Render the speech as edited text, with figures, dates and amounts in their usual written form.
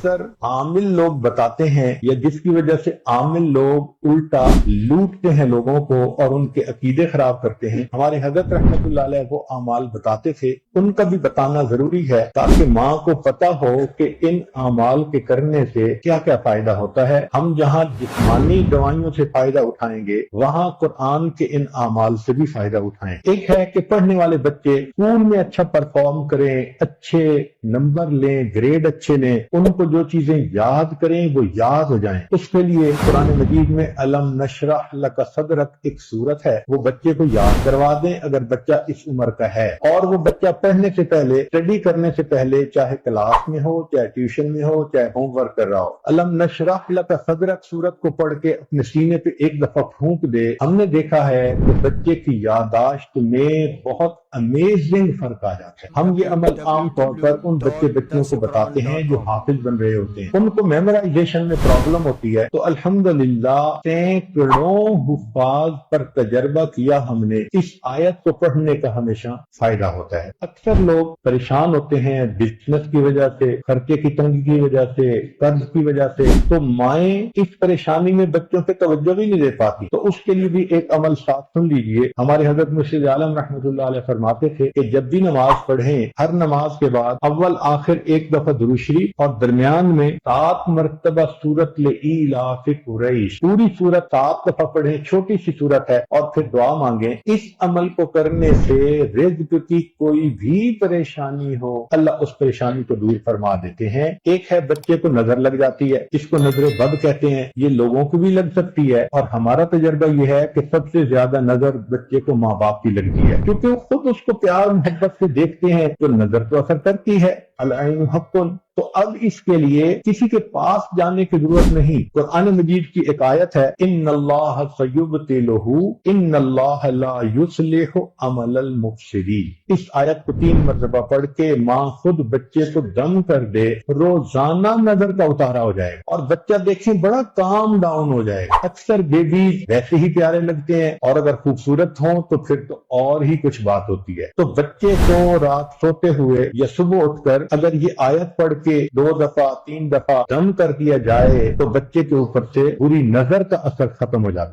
اکثر عامل لوگ بتاتے ہیں یا جس کی وجہ سے عامل لوگ الٹا لوٹتے ہیں لوگوں کو اور ان کے عقیدے خراب کرتے ہیں. ہمارے حضرت رحمت اللہ علیہ وہ اعمال بتاتے تھے، ان کا بھی بتانا ضروری ہے تاکہ ماں کو پتہ ہو کہ ان اعمال کے کرنے سے کیا کیا فائدہ ہوتا ہے. ہم جہاں جسمانی دوائیوں سے فائدہ اٹھائیں گے وہاں قرآن کے ان اعمال سے بھی فائدہ اٹھائیں. ایک ہے کہ پڑھنے والے بچے اسکول میں اچھا پرفارم کریں، اچھے نمبر لیں، گریڈ اچھے لیں، ان کو جو چیزیں یاد کریں وہ یاد ہو جائیں. اس کے لیے قرآن مجید میں الم نشرح لک صدرک ایک سورت ہے، وہ بچے کو یاد کروا دیں اگر بچہ اس عمر کا ہے. اور وہ بچہ پڑھنے سے پہلے، اسٹڈی کرنے سے پہلے، چاہے کلاس میں ہو، چاہے ٹیوشن میں ہو، چاہے ہوم ورک کر رہا ہو، الم نشرح لک صدرک سورت کو پڑھ کے اپنے سینے پہ ایک دفعہ پھونک دے. ہم نے دیکھا ہے کہ بچے کی یادداشت میں بہت امیزنگ فرق آ جاتا ہے. ہم یہ عمل عام طور پر ان بچوں کو بتاتے ہیں جو حافظ بن رہے ہوتے ہیں، ان کو میمورائزیشن میں پرابلم ہوتی ہے. تو الحمدللہ سینکڑوں حفاظ پر تجربہ کیا ہم نے، اس آیت کو پڑھنے کا ہمیشہ فائدہ ہوتا ہے. اکثر لوگ پریشان ہوتے ہیں بزنس کی وجہ سے، خرچے کی تنگی کی وجہ سے، قرض کی وجہ سے، تو مائیں اس پریشانی میں بچوں پہ توجہ بھی نہیں دے پاتی. تو اس کے لیے بھی ایک عمل ساتھ سن لیجئے. ہمارے حضرت مرشد عالم رحمۃ اللہ علیہ فرماتے تھے کہ جب بھی نماز پڑھیں، ہر نماز کے بعد اول آخر ایک دفعہ درود شریف اور درمیان میں 7 مرتبہ سورت لإیلاف قریش، پوری سورت 7 دفعہ پڑھیں، چھوٹی سی سورت ہے، اور پھر دعا مانگیں. اس عمل کو کرنے سے رزق کی کوئی بھی پریشانی ہو اللہ اس پریشانی کو دور فرما دیتے ہیں. ایک ہے بچے کو نظر لگ جاتی ہے، اس کو نظر بد کہتے ہیں، یہ لوگوں کو بھی لگ سکتی ہے، اور ہمارا تجربہ یہ ہے کہ سب سے زیادہ نظر بچے کو ماں باپ کی لگتی ہے، کیونکہ وہ خود اس کو پیار محبت سے دیکھتے ہیں تو نظر تو اثر کرتی ہے. العین حق. تو اب اس کے لیے کسی کے پاس جانے کی ضرورت نہیں. قرآن مجید کی ایک آیت ہے، ان اللہ سیبطلہ ان اللہ لا یصلح عمل المفسدین. اس آیت کو 3 مرتبہ پڑھ کے ماں خود بچے کو دم کر دے، روزانہ نظر کا اتارا ہو جائے گا اور بچہ دیکھیں بڑا کام ڈاؤن ہو جائے گا. اکثر بیبیز ویسے ہی پیارے لگتے ہیں اور اگر خوبصورت ہوں تو پھر تو اور ہی کچھ بات ہوتی ہے. تو بچے کو رات سوتے ہوئے یا صبح اٹھ کر اگر یہ آیت پڑھ کے 2 دفعہ 3 دفعہ دم کر دیا جائے تو بچے کے اوپر سے بری نظر کا اثر ختم ہو جاتا ہے.